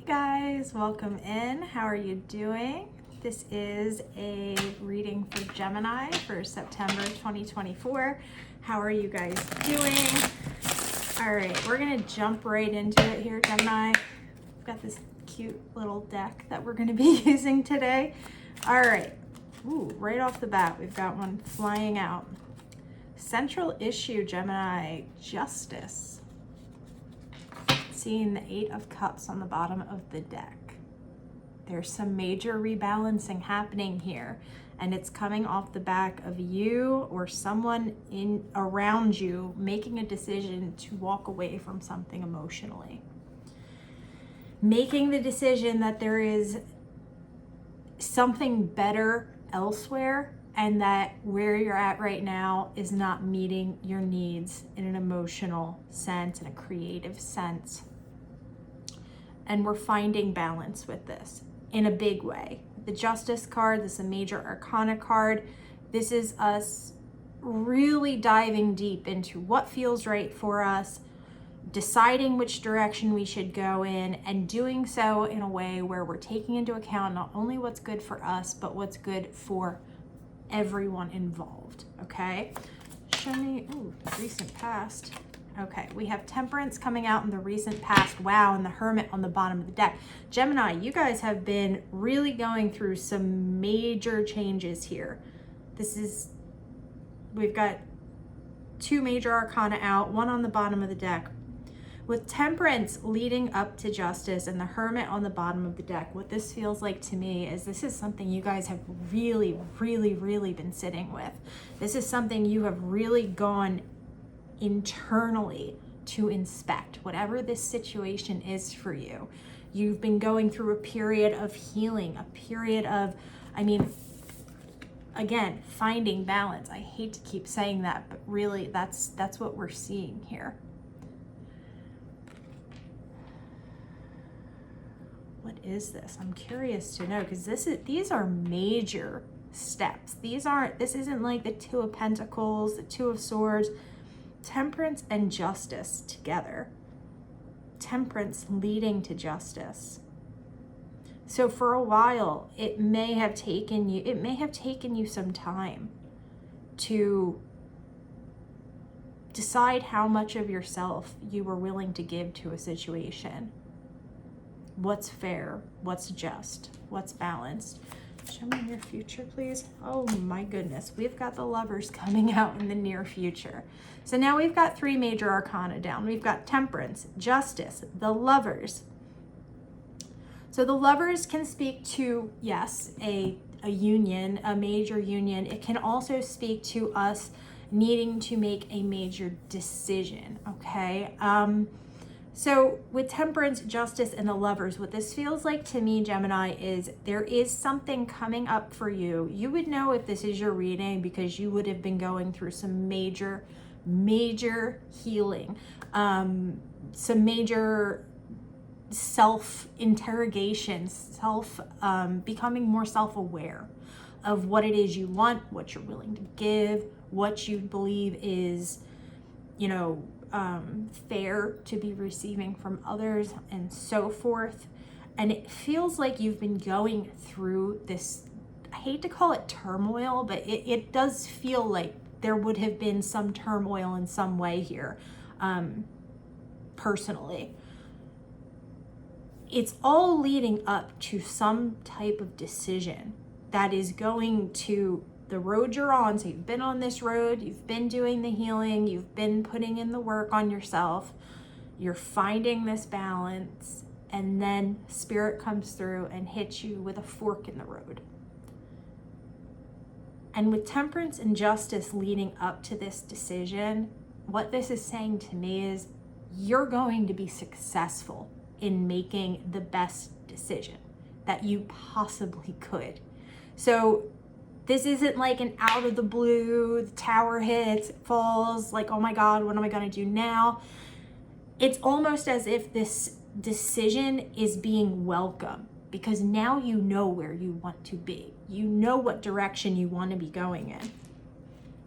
Guys, welcome in. How are you doing? This is a reading for Gemini for September 2024. How are you guys doing? All right, we're gonna jump right into it here, Gemini. We've got this cute little deck that we're gonna be using today. All right, ooh, right off the bat, we've got one flying out. Central issue, Gemini, justice. Seeing the 8 of Cups on the bottom of the deck. There's some major rebalancing happening here, and it's coming off the back of you or someone around you making a decision to walk away from something emotionally. Making the decision that there is something better elsewhere, and that where you're at right now is not meeting your needs in an emotional sense, in a creative sense. And we're finding balance with this in a big way. The Justice card, this is a major arcana card. This is us really diving deep into what feels right for us, deciding which direction we should go in, and doing so in a way where we're taking into account not only what's good for us, but what's good for everyone involved, okay? Show me, ooh, recent past. Okay, we have Temperance coming out in the recent past. Wow, and the Hermit on the bottom of the deck. Gemini, you guys have been really going through some major changes here. We've got 2 major arcana out, one on the bottom of the deck. With Temperance leading up to Justice and the Hermit on the bottom of the deck, what this feels like to me is this is something you guys have really been sitting with. This is something you have really gone internally to inspect. Whatever this situation is for you, you've been going through a period of healing, a period of, again, finding balance. I hate to keep saying that, but really that's what we're seeing here. What is this? I'm curious to know, because these are major steps. This isn't like the 2 of Pentacles, the 2 of Swords. Temperance and Justice together. Temperance leading to Justice. So for a while, it may have taken you some time to decide how much of yourself you were willing to give to a situation. What's fair, what's just, what's balanced. Show me your future, please. Oh my goodness, we've got the Lovers coming out in the near future. So now we've got 3 major arcana down. We've got Temperance, Justice, the Lovers. So the Lovers can speak to, yes, a union, a major union. It can also speak to us needing to make a major decision, okay? So with Temperance, Justice, and the Lovers, what this feels like to me, Gemini, is there is something coming up for you. You would know if this is your reading because you would have been going through some major healing, some major self-interrogation, becoming more self-aware of what it is you want, what you're willing to give, what you believe is, fair to be receiving from others, and so forth. And it feels like you've been going through this, I hate to call it turmoil, but it does feel like there would have been some turmoil in some way here, personally. It's all leading up to some type of decision that is going to the road you're on. So you've been on this road, you've been doing the healing, you've been putting in the work on yourself, you're finding this balance, and then Spirit comes through and hits you with a fork in the road. And with Temperance and Justice leading up to this decision, what this is saying to me is you're going to be successful in making the best decision that you possibly could. So this isn't like an out of the blue, the tower hits, it falls, like, oh my God, what am I gonna do now? It's almost as if this decision is being welcome, because now you know where you want to be. You know what direction you want to be going in.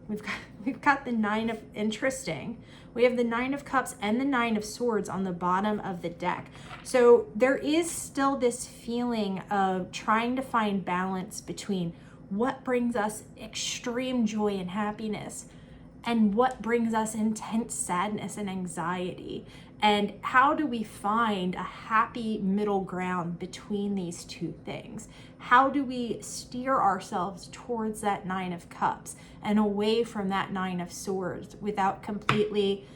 We've we've got the Nine of, interesting. We have the Nine of Cups and the Nine of Swords on the bottom of the deck. So there is still this feeling of trying to find balance between what brings us extreme joy and happiness and what brings us intense sadness and anxiety. And how do we find a happy middle ground between these two things? How do we steer ourselves towards that Nine of Cups and away from that Nine of Swords without completely,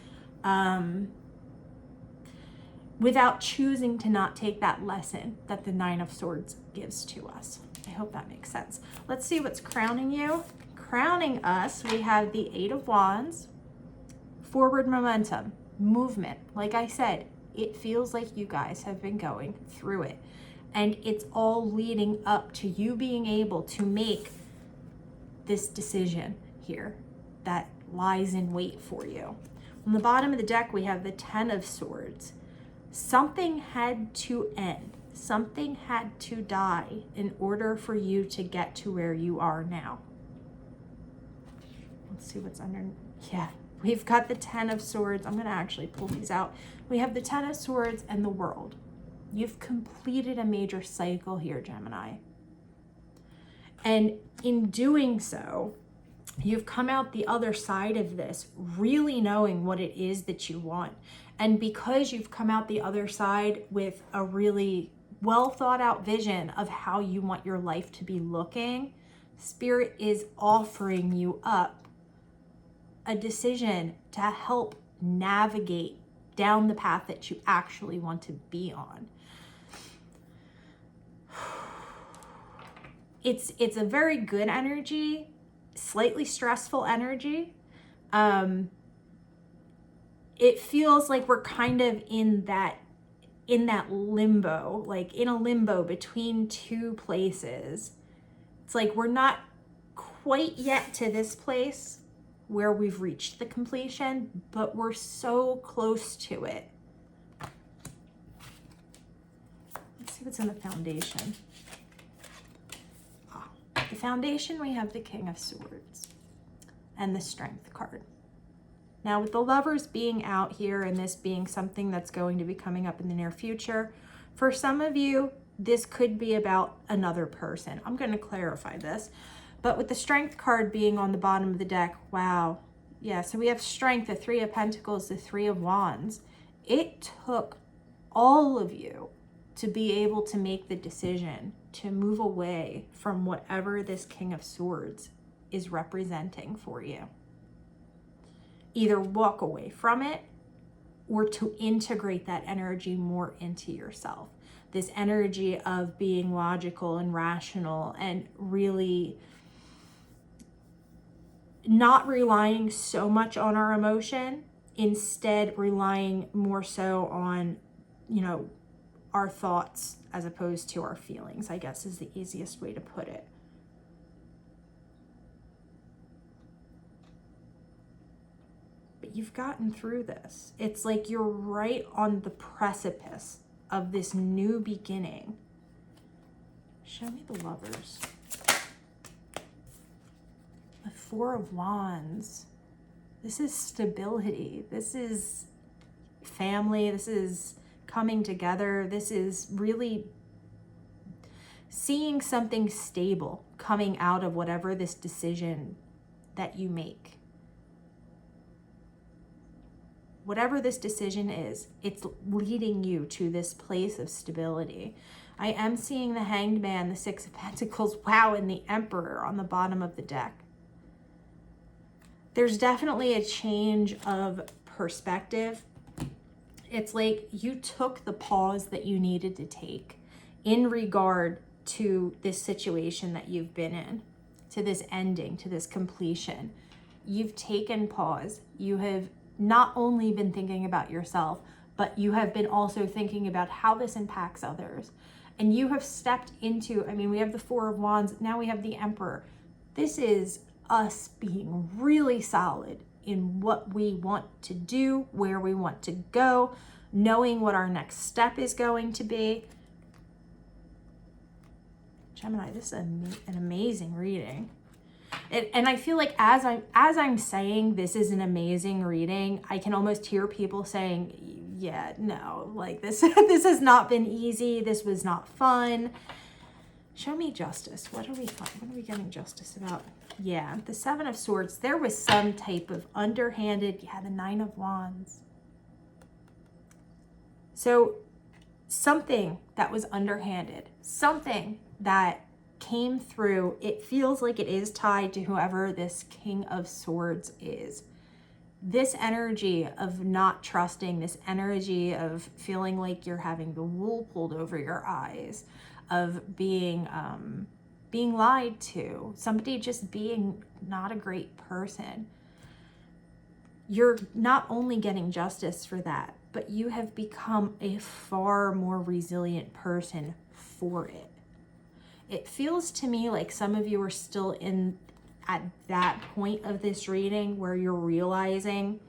without choosing to not take that lesson that the Nine of Swords gives to us? I hope that makes sense. Let's see what's crowning you. Crowning us, we have the Eight of Wands, forward momentum, movement. Like I said, it feels like you guys have been going through it, and it's all leading up to you being able to make this decision here that lies in wait for you. On the bottom of the deck, we have the Ten of Swords. Something had to end. Something had to die in order for you to get to where you are now. Let's see what's under. Yeah, we've got the Ten of Swords. I'm going to actually pull these out. We have the Ten of Swords and the World. You've completed a major cycle here, Gemini. And in doing so, you've come out the other side of this really knowing what it is that you want. And because you've come out the other side with a really well thought out vision of how you want your life to be looking, Spirit is offering you up a decision to help navigate down the path that you actually want to be on. It's a very good energy, slightly stressful energy. It feels like we're kind of in that limbo, like in a limbo between two places. It's like we're not quite yet to this place where we've reached the completion, but we're so close to it. Let's see what's in the foundation. The foundation, we have the King of Swords and the Strength card. Now, with the Lovers being out here and this being something that's going to be coming up in the near future, for some of you, this could be about another person. I'm going to clarify this. But with the Strength card being on the bottom of the deck, wow. Yeah, so we have Strength, the Three of Pentacles, the Three of Wands. It took all of you to be able to make the decision to move away from whatever this King of Swords is representing for you. Either walk away from it or to integrate that energy more into yourself. This energy of being logical and rational and really not relying so much on our emotion, instead relying more so on, our thoughts as opposed to our feelings, I guess is the easiest way to put it. But you've gotten through this. It's like you're right on the precipice of this new beginning. Show me the Lovers. The Four of Wands. This is stability. This is family. This is coming together. This is really seeing something stable coming out of whatever this decision that you make. Whatever this decision is, it's leading you to this place of stability. I am seeing the Hanged Man, the Six of Pentacles, wow, and the Emperor on the bottom of the deck. There's definitely a change of perspective. It's like you took the pause that you needed to take in regard to this situation that you've been in, to this ending, to this completion. You've taken pause. You have not only been thinking about yourself, but you have been also thinking about how this impacts others. And you have stepped into, we have the Four of Wands, now we have the Emperor. This is us being really solid in what we want to do, where we want to go, knowing what our next step is going to be. Gemini, this is an amazing reading. And I feel like as I'm saying this is an amazing reading, I can almost hear people saying, yeah, no, like this this has not been easy. This was not fun. Show me justice. What are we getting justice about? Yeah, the Seven of Swords. There was some type of underhanded, yeah, the Nine of Wands. So something that was underhanded, something that came through, it feels like it is tied to whoever this King of Swords is. This energy of not trusting, this energy of feeling like you're having the wool pulled over your eyes, of being lied to, somebody just being not a great person. You're not only getting justice for that, but you have become a far more resilient person for it. It feels to me like some of you are still at that point of this reading where you're realizing,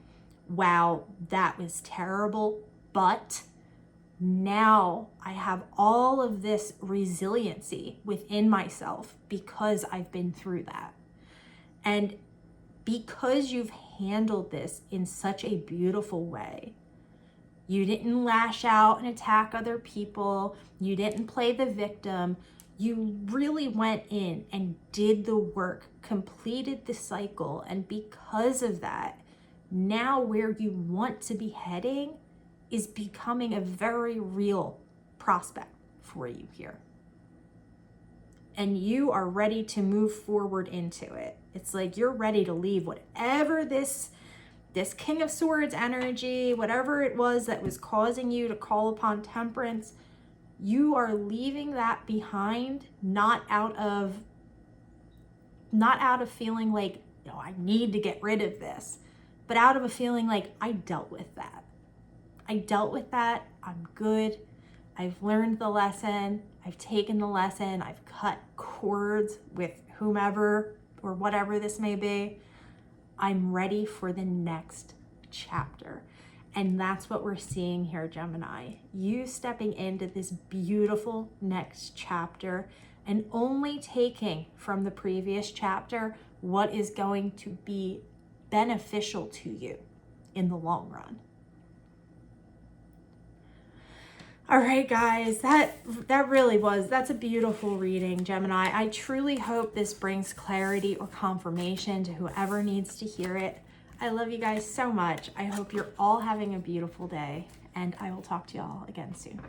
wow, that was terrible, but now I have all of this resiliency within myself because I've been through that. And because you've handled this in such a beautiful way, you didn't lash out and attack other people, you didn't play the victim, you really went in and did the work, completed the cycle, and because of that, now where you want to be heading is becoming a very real prospect for you here. And you are ready to move forward into it. It's like you're ready to leave whatever this King of Swords energy, whatever it was that was causing you to call upon temperance, you are leaving that behind, not out of feeling like, no, I need to get rid of this, but out of a feeling like, I dealt with that. I dealt with that. I'm good. I've learned the lesson. I've taken the lesson. I've cut cords with whomever or whatever this may be. I'm ready for the next chapter. And that's what we're seeing here, Gemini. You stepping into this beautiful next chapter and only taking from the previous chapter what is going to be beneficial to you in the long run. All right, guys, that's a beautiful reading, Gemini. I truly hope this brings clarity or confirmation to whoever needs to hear it. I love you guys so much. I hope you're all having a beautiful day, and I will talk to y'all again soon.